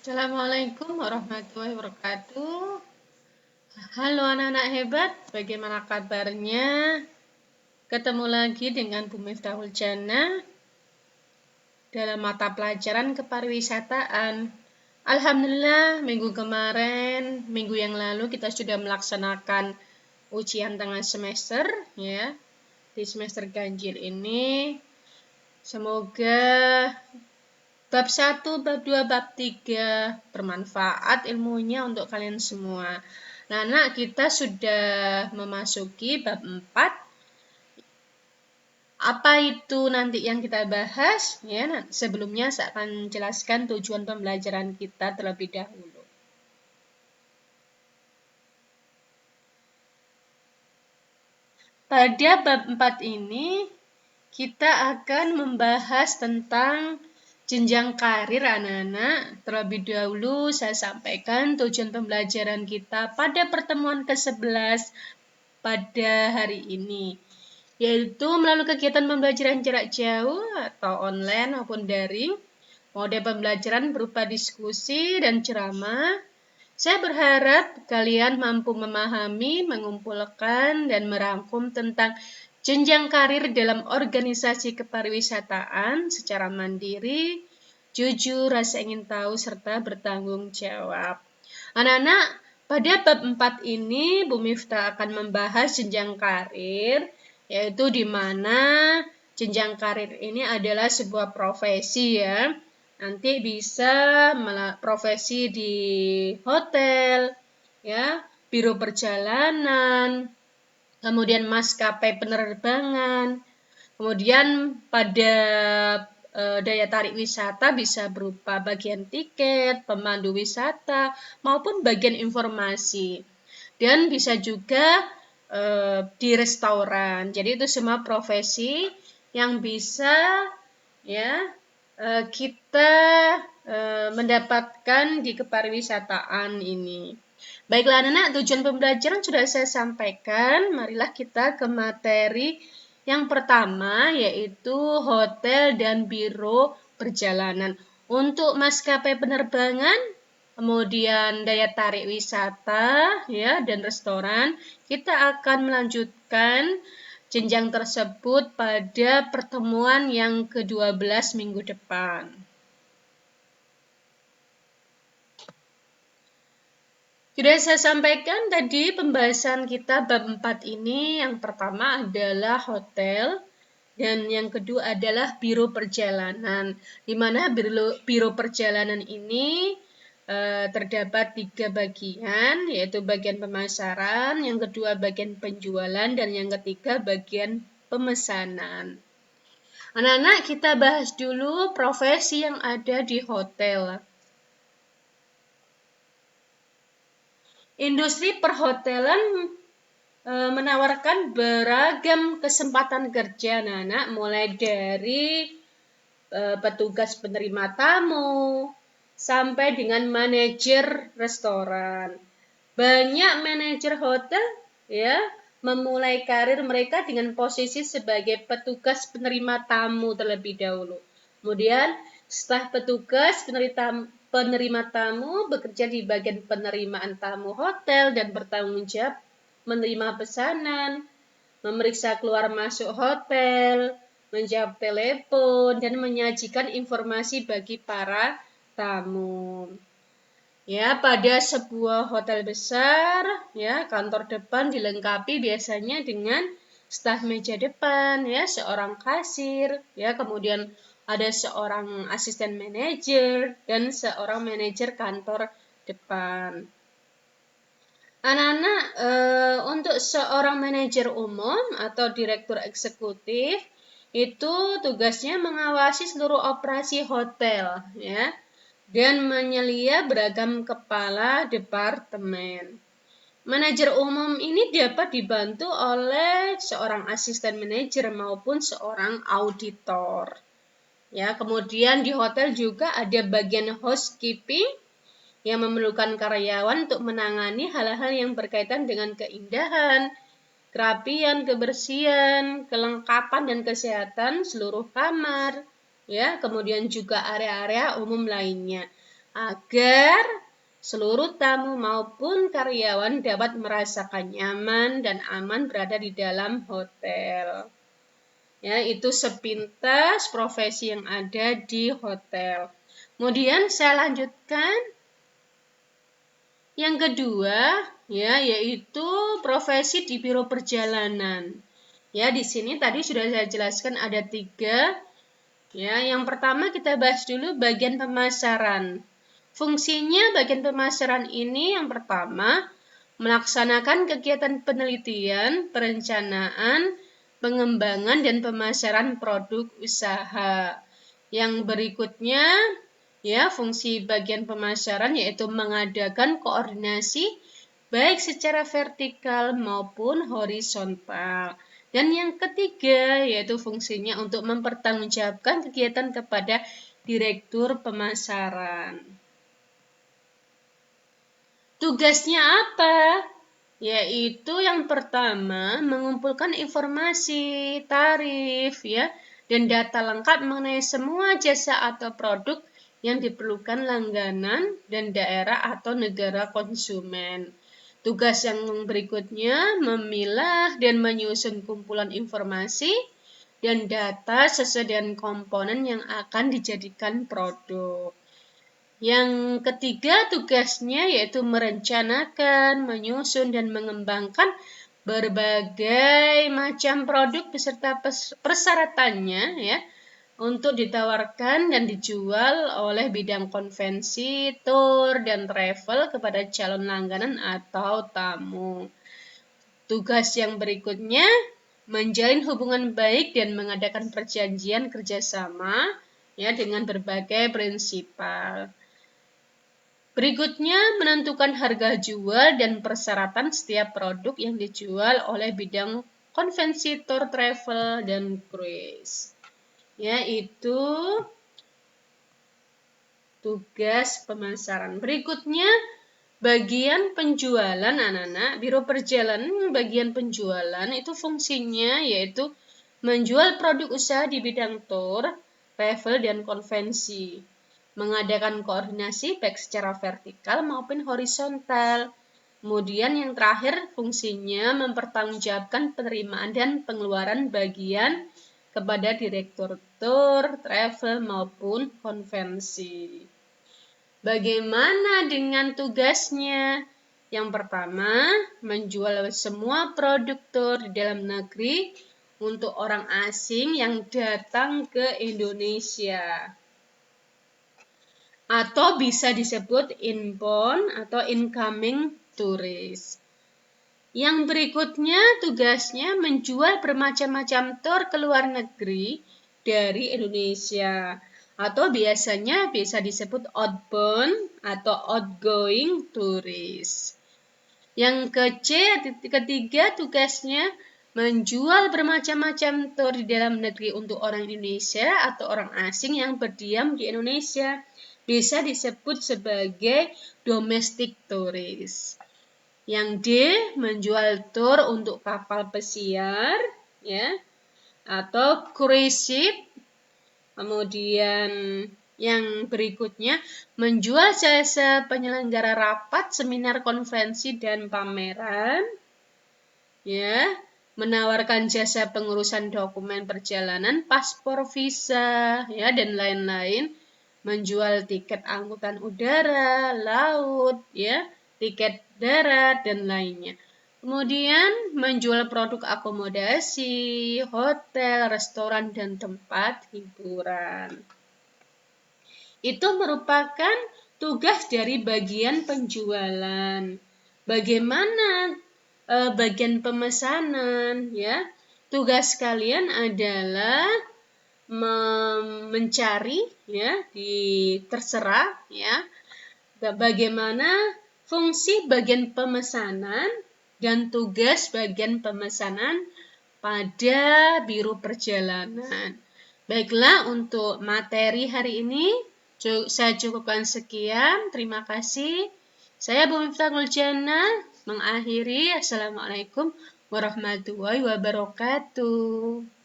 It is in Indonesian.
Assalamualaikum warahmatullahi wabarakatuh. Halo anak-anak hebat, bagaimana kabarnya? Ketemu lagi dengan Bu Miftahul Jannah dalam mata pelajaran kepariwisataan. Alhamdulillah, minggu yang lalu kita sudah melaksanakan ujian tengah semester ya. Di semester ganjil ini semoga bab 1, bab 2, bab 3 bermanfaat ilmunya untuk kalian semua. Nah, kita sudah memasuki bab 4. Apa itu nanti yang kita bahas? Ya, sebelumnya saya akan jelaskan tujuan pembelajaran kita terlebih dahulu. Pada bab 4 ini, kita akan membahas tentang jenjang karir anak-anak. Terlebih dahulu saya sampaikan tujuan pembelajaran kita pada pertemuan ke-11 pada hari ini, yaitu melalui kegiatan pembelajaran jarak jauh atau online maupun daring. Mode pembelajaran berupa diskusi dan ceramah. Saya berharap kalian mampu memahami, mengumpulkan, dan merangkum tentang jenjang karir dalam organisasi kepariwisataan secara mandiri, jujur, rasa ingin tahu, serta bertanggung jawab. Anak-anak, pada bab 4 ini Bu Miftah akan membahas jenjang karir, yaitu di mana jenjang karir ini adalah sebuah profesi ya. Nanti bisa profesi di hotel, ya, biro perjalanan, kemudian maskapai penerbangan, kemudian pada daya tarik wisata bisa berupa bagian tiket, pemandu wisata, maupun bagian informasi. Dan bisa juga di restoran. Jadi itu semua profesi yang bisa ya kita mendapatkan di kepariwisataan ini. Baiklah anak-anak, tujuan pembelajaran sudah saya sampaikan. Marilah kita ke materi yang pertama, yaitu hotel dan biro perjalanan. Untuk maskapai penerbangan, kemudian daya tarik wisata ya dan restoran, kita akan melanjutkan jenjang tersebut pada pertemuan yang ke-12 minggu depan. Sudah saya sampaikan tadi pembahasan kita bab 4 ini, yang pertama adalah hotel dan yang kedua adalah biro perjalanan. Di mana biro perjalanan ini terdapat 3 bagian, yaitu bagian pemasaran, yang kedua bagian penjualan, dan yang ketiga bagian pemesanan. Anak-anak, kita bahas dulu profesi yang ada di hotel. Industri perhotelan menawarkan beragam kesempatan kerja anak-anak, mulai dari petugas penerima tamu sampai dengan manajer restoran. Banyak manajer hotel ya memulai karir mereka dengan posisi sebagai petugas penerima tamu terlebih dahulu. Kemudian setelah petugas penerima tamu bekerja di bagian penerimaan tamu hotel dan bertanggung jawab menerima pesanan, memeriksa keluar masuk hotel, menjawab telepon, dan menyajikan informasi bagi para tamu. Ya, pada sebuah hotel besar, ya, kantor depan dilengkapi biasanya dengan staf meja depan, ya, seorang kasir, ya, kemudian ada seorang asisten manajer dan seorang manajer kantor depan. Anak-anak, untuk seorang manajer umum atau direktur eksekutif itu tugasnya mengawasi seluruh operasi hotel, ya, dan menyelia beragam kepala departemen. Manajer umum ini dapat dibantu oleh seorang asisten manajer maupun seorang auditor. Ya, kemudian di hotel juga ada bagian housekeeping yang memerlukan karyawan untuk menangani hal-hal yang berkaitan dengan keindahan, kerapian, kebersihan, kelengkapan dan kesehatan seluruh kamar, ya, kemudian juga area-area umum lainnya. agar seluruh tamu maupun karyawan dapat merasakan nyaman dan aman berada di dalam hotel. Ya, itu sepintas profesi yang ada di hotel. Kemudian saya lanjutkan. Yang kedua, ya, yaitu profesi di biro perjalanan. Ya, di sini tadi sudah saya jelaskan ada 3. Ya, yang pertama kita bahas dulu bagian pemasaran. Fungsinya bagian pemasaran ini yang pertama, melaksanakan kegiatan penelitian, perencanaan, pengembangan, dan pemasaran produk usaha. Yang berikutnya, ya, fungsi bagian pemasaran yaitu mengadakan koordinasi baik secara vertikal maupun horizontal. Dan yang ketiga, yaitu fungsinya untuk mempertanggungjawabkan kegiatan kepada direktur pemasaran. Tugasnya apa? Yaitu yang pertama, mengumpulkan informasi, tarif, ya, dan data lengkap mengenai semua jasa atau produk yang diperlukan langganan dan daerah atau negara konsumen. Tugas yang berikutnya, memilah dan menyusun kumpulan informasi dan data sesuai dengan komponen yang akan dijadikan produk. Yang ketiga, tugasnya yaitu merencanakan, menyusun, dan mengembangkan berbagai macam produk beserta persyaratannya, ya, untuk ditawarkan dan dijual oleh bidang konvensi, tour, dan travel kepada calon langganan atau tamu. Tugas yang berikutnya, menjalin hubungan baik dan mengadakan perjanjian kerjasama, ya, dengan berbagai prinsipal. Berikutnya, menentukan harga jual dan persyaratan setiap produk yang dijual oleh bidang konvensi tour, travel, dan cruise. Yaitu tugas pemasaran. Berikutnya, bagian penjualan anak-anak. Biro perjalanan bagian penjualan itu fungsinya yaitu menjual produk usaha di bidang tour, travel, dan konvensi. Mengadakan koordinasi baik secara vertikal maupun horizontal. Kemudian yang terakhir fungsinya mempertanggungjawabkan penerimaan dan pengeluaran bagian kepada direktur tour, travel maupun konvensi. Bagaimana dengan tugasnya? Yang pertama, menjual semua produk tour di dalam negeri untuk orang asing yang datang ke Indonesia. Atau bisa disebut inbound atau incoming tourist. Yang berikutnya tugasnya menjual bermacam-macam tour ke luar negeri dari Indonesia. Atau biasanya bisa disebut outbound atau outgoing tourist. Yang ketiga tugasnya menjual bermacam-macam tour di dalam negeri untuk orang Indonesia atau orang asing yang berdiam di Indonesia. Bisa disebut sebagai domestic tourist. Yang D, menjual tour untuk kapal pesiar, ya, atau cruise ship. Kemudian yang berikutnya, menjual jasa penyelenggara rapat, seminar, konferensi, dan pameran, ya, menawarkan jasa pengurusan dokumen perjalanan, paspor, visa, ya, dan lain-lain. Menjual tiket angkutan udara, laut, ya, tiket darat, dan lainnya. Kemudian menjual produk akomodasi, hotel, restoran, dan tempat hiburan. Itu merupakan tugas dari bagian penjualan. Bagaimana bagian pemesanan, ya? Tugas kalian adalah mencari, ya, terserah, ya, bagaimana fungsi bagian pemesanan dan tugas bagian pemesanan pada biro perjalanan. Baiklah, untuk materi hari ini saya cukupkan sekian. Terima kasih. Saya Bu Miftah Nuljana mengakhiri. Assalamualaikum warahmatullahi wabarakatuh.